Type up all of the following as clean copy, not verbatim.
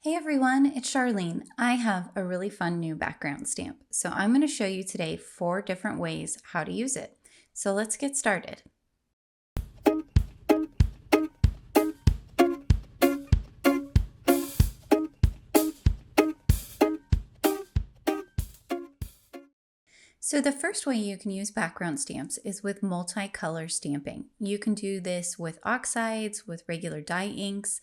Hey everyone, it's Charlene. I have a really fun new background stamp. So I'm going to show you today 4 different ways how to use it. So let's get started. So the first way you can use background stamps is with multicolor stamping. You can do this with oxides, with regular dye inks,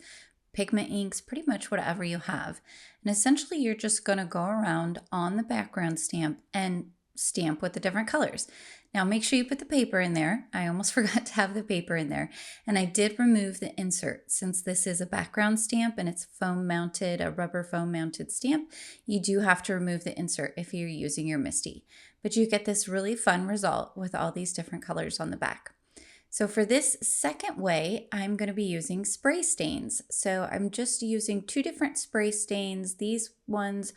pigment inks, pretty much whatever you have. And essentially you're just going to go around on the background stamp and stamp with the different colors. Now make sure you put the paper in there. I almost forgot to have the paper in there. And I did remove the insert since this is a background stamp and it's foam mounted, a rubber foam mounted stamp. You do have to remove the insert if you're using your MISTI. But you get this really fun result with all these different colors on the back. So for this second way, I'm going to be using spray stains. So I'm just using 2 different spray stains. These ones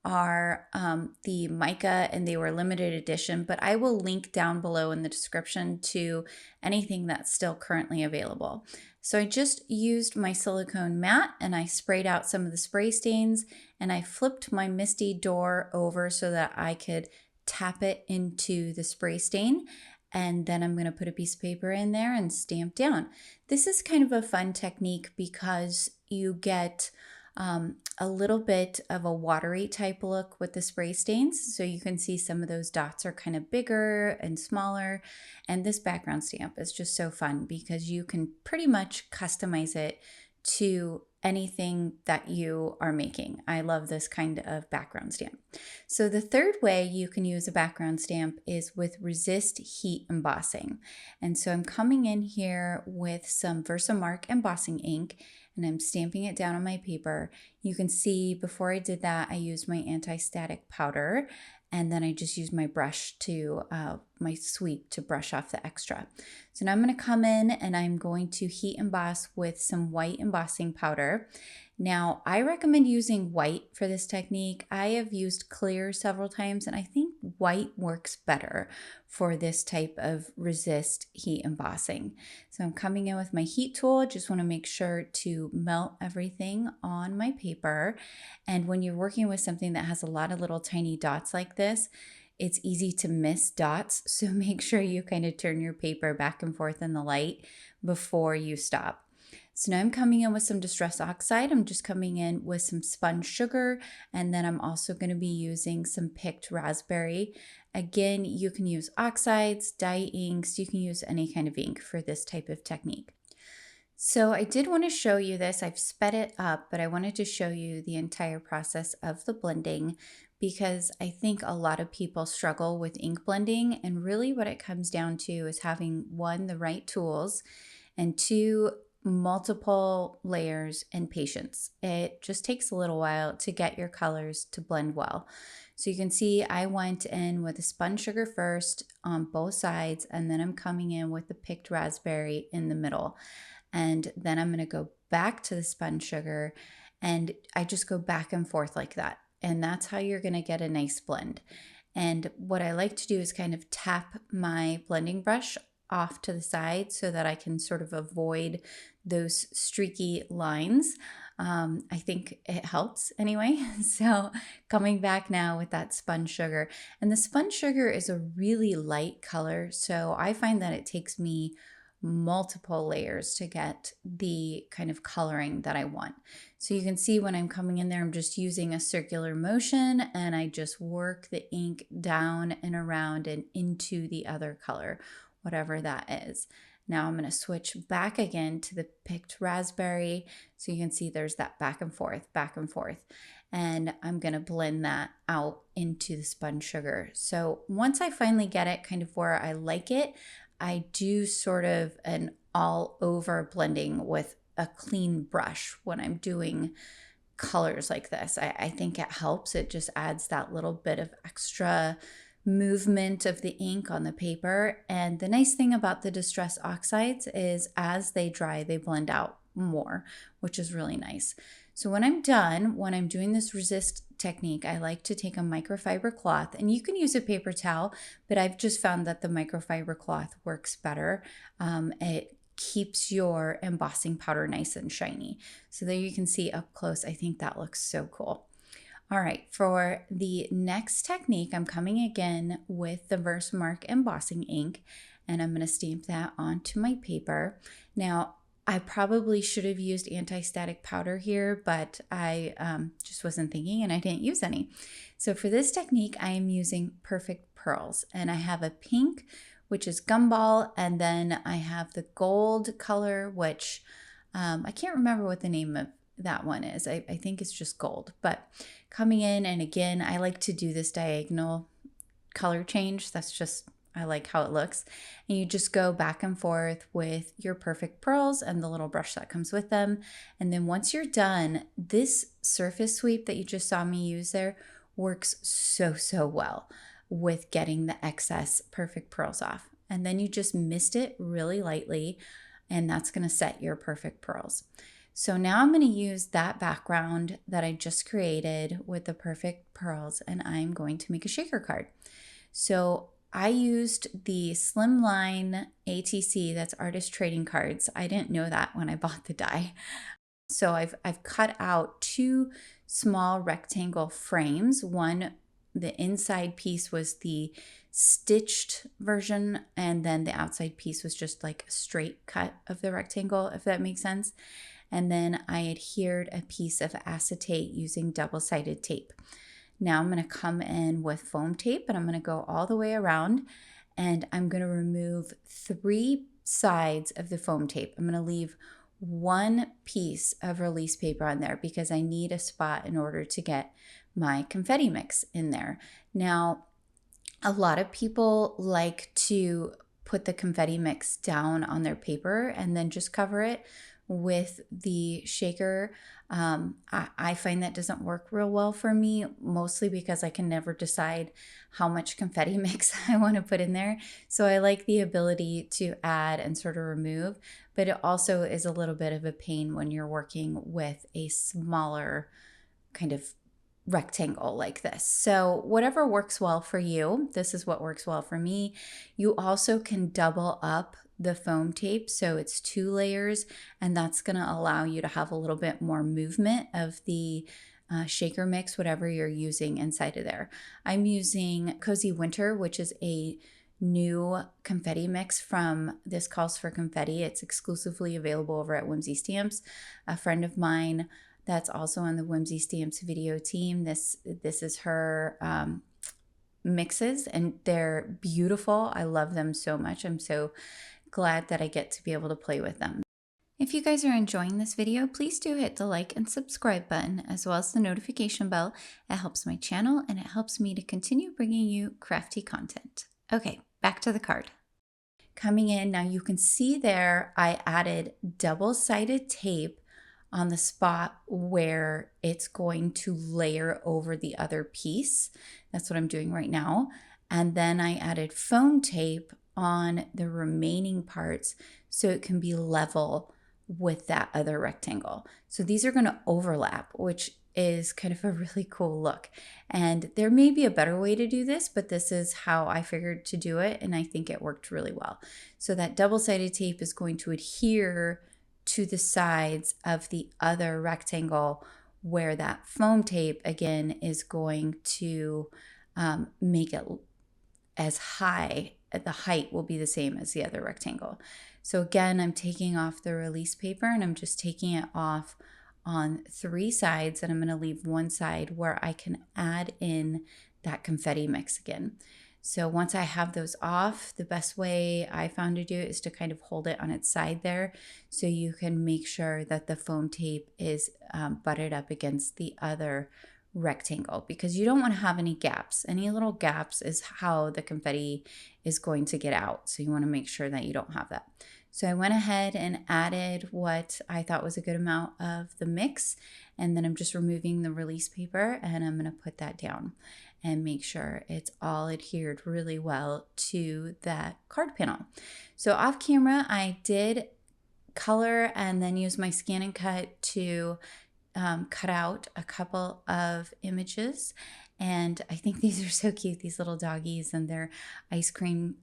are the mica and they were limited edition, but I will link down below in the description to anything that's still currently available. So I just used my silicone mat and I sprayed out some of the spray stains and I flipped my MISTI door over so that I could tap it into the spray stain. And then I'm going to put a piece of paper in there and stamp down. This is kind of a fun technique because you get a little bit of a watery type look with the spray stains. So you can see some of those dots are kind of bigger and smaller. And this background stamp is just so fun because you can pretty much customize it to anything that you are making. I love this kind of background stamp. So the third way you can use a background stamp is with resist heat embossing. And so I'm coming in here with some VersaMark embossing ink and I'm stamping it down on my paper. You can see before I did that, I used my anti-static powder and then I just used my brush to, my sweep to brush off the extra. So now I'm going to come in and I'm going to heat emboss with some white embossing powder. Now, I recommend using white for this technique. I have used clear several times, and I think white works better for this type of resist heat embossing. So I'm coming in with my heat tool. Just want to make sure to melt everything on my paper. And when you're working with something that has a lot of little tiny dots like this, it's easy to miss dots. So make sure you kind of turn your paper back and forth in the light before you stop. So now I'm coming in with some Distress Oxide. I'm just coming in with some spun sugar, and then I'm also going to be using some picked raspberry. Again, you can use oxides, dye inks, you can use any kind of ink for this type of technique. So I did want to show you this. I've sped it up, but I wanted to show you the entire process of the blending because I think a lot of people struggle with ink blending, and really what it comes down to is having 1, the right tools, and 2, multiple layers and patience. It just takes a little while to get your colors to blend well. So you can see I went in with the spun sugar first on both sides, and then I'm coming in with the picked raspberry in the middle. And then I'm going to go back to the spun sugar, and I just go back and forth like that. And that's how you're going to get a nice blend. And what I like to do is kind of tap my blending brush off to the side so that I can sort of avoid those streaky lines. I think it helps anyway. So coming back now with that spun sugar, and the spun sugar is a really light color. So I find that it takes me multiple layers to get the kind of coloring that I want. So you can see when I'm coming in there, I'm just using a circular motion and I just work the ink down and around and into the other color, whatever that is. Now I'm going to switch back again to the picked raspberry. So you can see there's that back and forth, and I'm going to blend that out into the spun sugar. So once I finally get it kind of where I like it, I do sort of an all over blending with a clean brush when I'm doing colors like this. I think it helps. It just adds that little bit of extra movement of the ink on the paper. And the nice thing about the Distress Oxides is as they dry, they blend out more, which is really nice. So when I'm done, when I'm doing this resist technique, I like to take a microfiber cloth, and you can use a paper towel, but I've just found that the microfiber cloth works better. It keeps your embossing powder nice and shiny. So there you can see up close. I think that looks so cool. All right, for the next technique, I'm coming again with the VersaMark embossing ink, and I'm going to stamp that onto my paper. Now, I probably should have used anti-static powder here, but I just wasn't thinking and I didn't use any. So for this technique, I am using Perfect Pearls, and I have a pink, which is gumball, and then I have the gold color, which I can't remember what the name of that one is. I think it's just gold, but coming in, and again, I like to do this diagonal color change. That's just, I like how it looks. And you just go back and forth with your Perfect Pearls and the little brush that comes with them. And then once you're done, this surface sweep that you just saw me use there works so well with getting the excess Perfect Pearls off. And then you just mist it really lightly, and that's going to set your Perfect Pearls. So now I'm going to use that background that I just created with the Perfect Pearls, and I'm going to make a shaker card. So I used the Slimline ATC, that's Artist Trading Cards. I didn't know that when I bought the die. So I've cut out 2 small rectangle frames. One, the inside piece was the stitched version, and then the outside piece was just like a straight cut of the rectangle, if that makes sense. And then I adhered a piece of acetate using double-sided tape. Now I'm going to come in with foam tape, and I'm going to go all the way around, and I'm going to remove 3 sides of the foam tape. I'm going to leave 1 piece of release paper on there because I need a spot in order to get my confetti mix in there. Now, a lot of people like to put the confetti mix down on their paper and then just cover it with the shaker. I find that doesn't work real well for me, mostly because I can never decide how much confetti mix I want to put in there. So I like the ability to add and sort of remove, but it also is a little bit of a pain when you're working with a smaller kind of rectangle like this. So whatever works well for you, this is what works well for me. You also can double up the foam tape, so it's 2 layers, and that's going to allow you to have a little bit more movement of the shaker mix, whatever you're using inside of there. I'm using Cozy Winter, which is a new confetti mix from This Calls for Confetti. It's exclusively available over at Whimsy Stamps. A friend of mine that's also on the Whimsy Stamps video team, this is her mixes, and they're beautiful. I love them so much. I'm so glad that I get to be able to play with them. If you guys are enjoying this video, please do hit the like and subscribe button, as well as the notification bell. It helps my channel, and it helps me to continue bringing you crafty content. Okay, back to the card. Coming in, now you can see there I added double-sided tape on the spot where it's going to layer over the other piece. That's what I'm doing right now. And then I added foam tape on the remaining parts so it can be level with that other rectangle. So these are going to overlap, which is kind of a really cool look. And there may be a better way to do this, but this is how I figured to do it, and I think it worked really well. So that double-sided tape is going to adhere to the sides of the other rectangle, where that foam tape again is going to make it as high. The height will be the same as the other rectangle. So again, I'm taking off the release paper, and I'm just taking it off on 3 sides, and I'm going to leave 1 side where I can add in that confetti mix again. So once I have those off, the best way I found to do it is to kind of hold it on its side there, so you can make sure that the foam tape is butted up against the other rectangle, because you don't want to have any gaps. Any little gaps is how the confetti is going to get out. So you want to make sure that you don't have that. So I went ahead and added what I thought was a good amount of the mix, and then I'm just removing the release paper, and I'm going to put that down and make sure it's all adhered really well to that card panel. So off camera, I did color and then use my scan and cut to cut out a couple of images, and I think these are so cute, these little doggies and their ice cream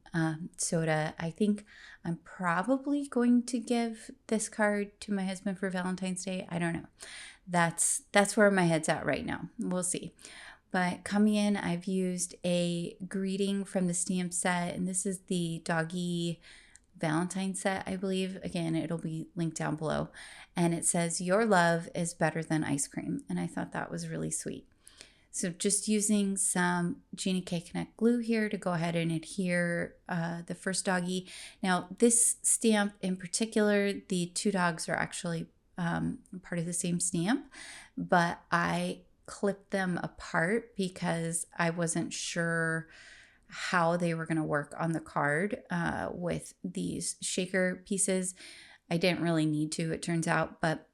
soda. I think I'm probably going to give this card to my husband for Valentine's Day. I don't know. That's where my head's at right now. We'll see. But coming in, I've used a greeting from the stamp set, and this is the Doggie Valentine set, I believe. Again, it'll be linked down below. And it says, "Your love is better than ice cream." And I thought that was really sweet. So just using some Gina K Connect glue here to go ahead and adhere the first doggy. Now, this stamp in particular, the two dogs are actually part of the same stamp, but I clipped them apart because I wasn't sure how they were going to work on the card with these shaker pieces. I didn't really need to, it turns out, but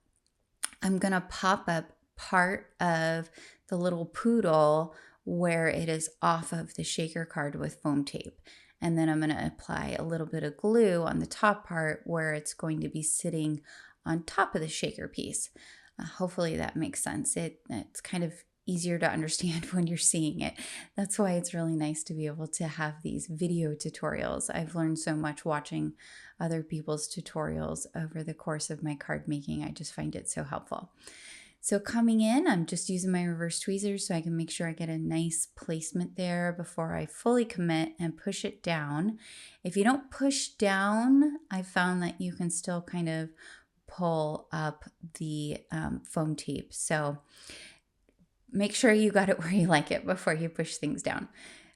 I'm going to pop up part of the little poodle where it is off of the shaker card with foam tape. And then I'm going to apply a little bit of glue on the top part where it's going to be sitting on top of the shaker piece. Hopefully that makes sense. It's kind of easier to understand when you're seeing it. That's why it's really nice to be able to have these video tutorials. I've learned so much watching other people's tutorials over the course of my card making. I just find it so helpful. So coming in, I'm just using my reverse tweezers so I can make sure I get a nice placement there before I fully commit and push it down. If you don't push down, I found that you can still kind of pull up the foam tape. So make sure you got it where you like it before you push things down.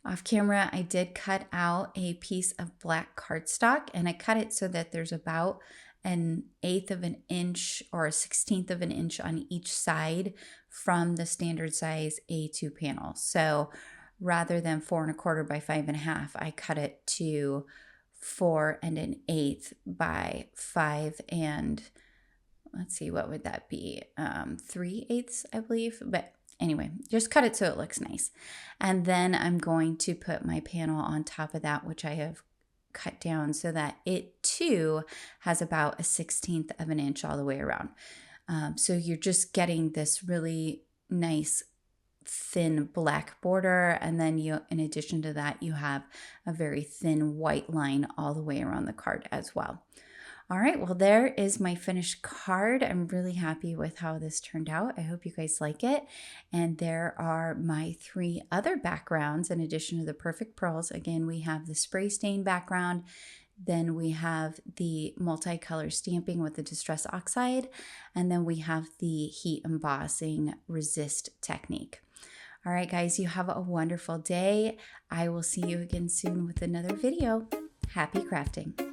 Off camera, I did cut out a piece of black cardstock, and I cut it so that there's about 1/8 of an inch or 1/16 of an inch on each side from the standard size A2 panel. So rather than 4 1/4 by 5 1/2, I cut it to 4 1/8 by 5 and let's see, what would that be? 3/8, I believe. But anyway, just cut it so it looks nice. And then I'm going to put my panel on top of that, which I have cut down so that it too has about 1/16 of an inch all the way around. So you're just getting this really nice thin black border, and then in addition to that, you have a very thin white line all the way around the card as well. All right, well, there is my finished card. I'm really happy with how this turned out. I hope you guys like it. And there are my 3 other backgrounds in addition to the Perfect Pearls. Again, we have the spray stain background. Then we have the multicolor stamping with the Distress Oxide. And then we have the heat embossing resist technique. All right, guys, you have a wonderful day. I will see you again soon with another video. Happy crafting.